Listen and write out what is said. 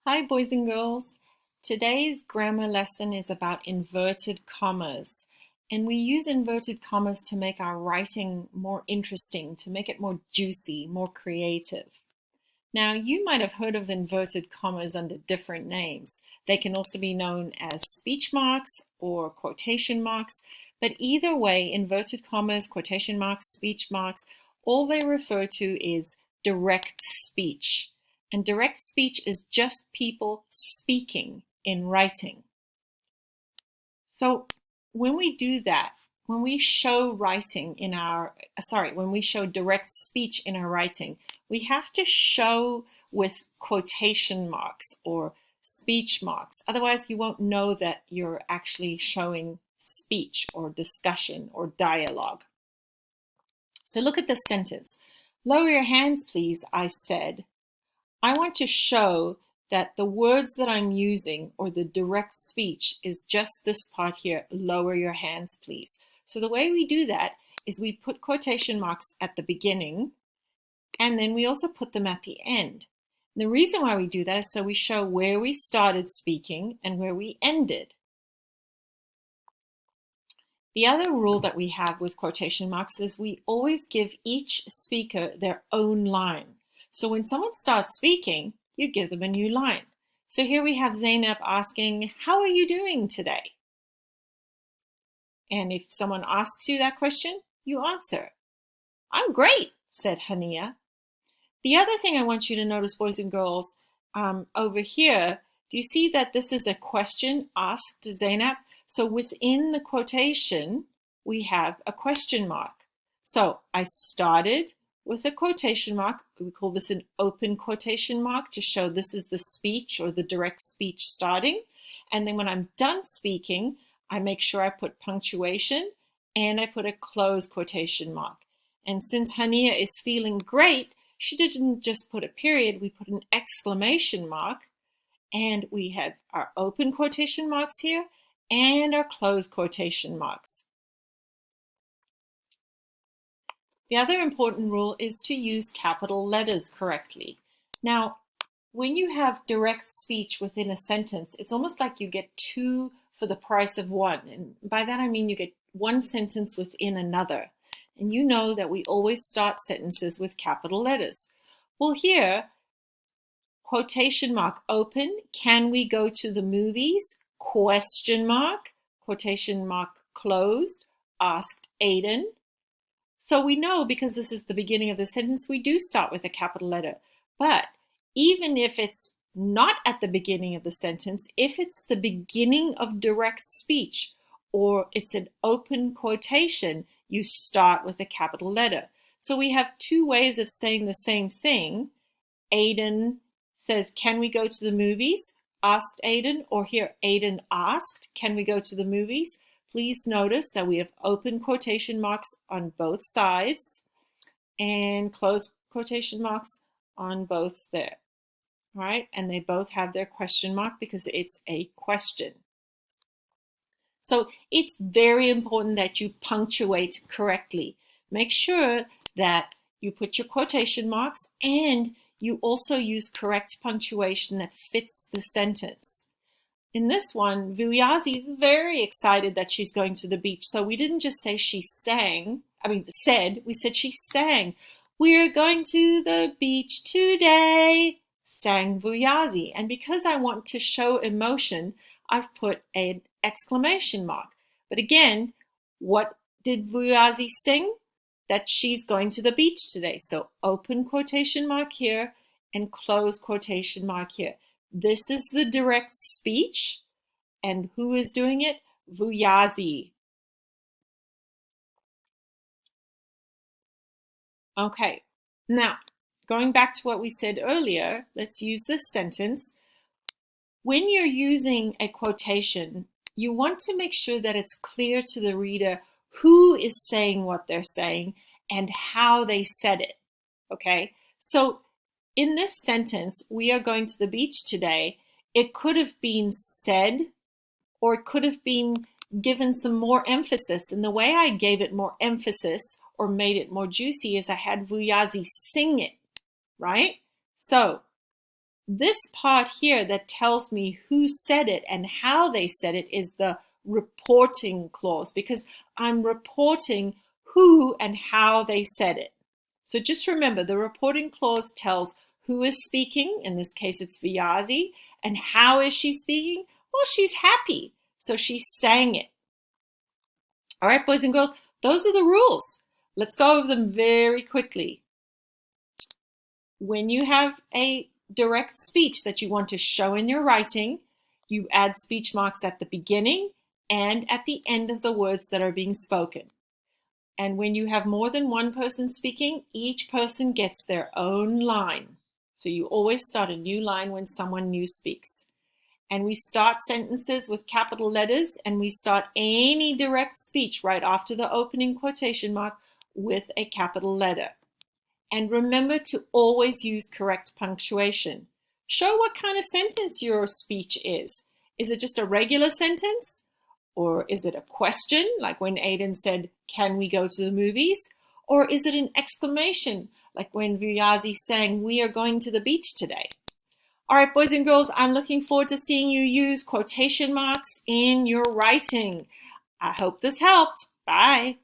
Hi, boys and girls. Today's grammar lesson is about inverted commas. And we use inverted commas to make our writing more interesting, to make it more juicy, more creative. Now, you might have heard of inverted commas under different names. They can also be known as speech marks or quotation marks. But either way, inverted commas, quotation marks, speech marks, all they refer to is direct speech. And direct speech is just people speaking in writing. So when we do that, when we show when we show direct speech in our writing, we have to show with quotation marks or speech marks. Otherwise, you won't know that you're actually showing speech or discussion or dialogue. So look at this sentence. Lower your hands, please, I said. I want to show that the words that I'm using or the direct speech is just this part here, lower your hands, please. So the way we do that is we put quotation marks at the beginning and then we also put them at the end. And the reason why we do that is so we show where we started speaking and where we ended. The other rule that we have with quotation marks is we always give each speaker their own line. So when someone starts speaking, you give them a new line. So here we have Zainab asking, how are you doing today? And if someone asks you that question, you answer. I'm great, said Hania. The other thing I want you to notice, boys and girls, over here, do you see that this is a question asked to Zainab? So within the quotation, we have a question mark. So I started with a quotation mark. We call this an open quotation mark to show this is the speech or the direct speech starting. And then when I'm done speaking, I make sure I put punctuation and I put a close quotation mark. And since Hania is feeling great, she didn't just put a period, we put an exclamation mark. And we have our open quotation marks here and our close quotation marks. The other important rule is to use capital letters correctly. Now, when you have direct speech within a sentence, it's almost like you get two for the price of one. And by that I mean you get one sentence within another. And you know that we always start sentences with capital letters. Well, here, quotation mark open, can we go to the movies? Question mark, quotation mark closed, asked Aiden. So we know because this is the beginning of the sentence, we do start with a capital letter. But even if it's not at the beginning of the sentence, if it's the beginning of direct speech or it's an open quotation, you start with a capital letter. So we have two ways of saying the same thing. Aiden says, can we go to the movies? Asked Aiden, or here Aiden asked, can we go to the movies? Please notice that we have open quotation marks on both sides and closed quotation marks on both there. All right, and they both have their question mark because it's a question. So it's very important that you punctuate correctly. Make sure that you put your quotation marks and you also use correct punctuation that fits the sentence. In this one, Vuyazi is very excited that she's going to the beach. So we didn't just say she said, we said she sang. We're going to the beach today, sang Vuyazi. And because I want to show emotion, I've put an exclamation mark. But again, what did Vuyazi sing? That she's going to the beach today. So open quotation mark here and close quotation mark here. This is the direct speech. And who is doing it? Vuyazi. Okay, now going back to what we said earlier, let's use this sentence. When you're using a quotation, you want to make sure that it's clear to the reader who is saying what they're saying and how they said it, okay? So in this sentence, we are going to the beach today. It could have been said or it could have been given some more emphasis. And the way I gave it more emphasis or made it more juicy is I had Vuyazi sing it, right? So This part here that tells me who said it and how they said it is the reporting clause, because I'm reporting who and how they said it. So just remember, the reporting clause tells who is speaking. In this case, it's Vyazi. And how is she speaking? Well, she's happy, so she sang it. All right, boys and girls, those are the rules. Let's go over them very quickly. When you have a direct speech that you want to show in your writing, you add speech marks at the beginning and at the end of the words that are being spoken. And when you have more than one person speaking, each person gets their own line. So you always start a new line when someone new speaks. And we start sentences with capital letters, and we start any direct speech right after the opening quotation mark with a capital letter. And remember to always use correct punctuation. Show what kind of sentence your speech is. Is it just a regular sentence? Or is it a question, like when Aiden said, "Can we go to the movies?" Or is it an exclamation, like when Vyazi sang, "We are going to the beach today"? All right, boys and girls, I'm looking forward to seeing you use quotation marks in your writing. I hope this helped. Bye.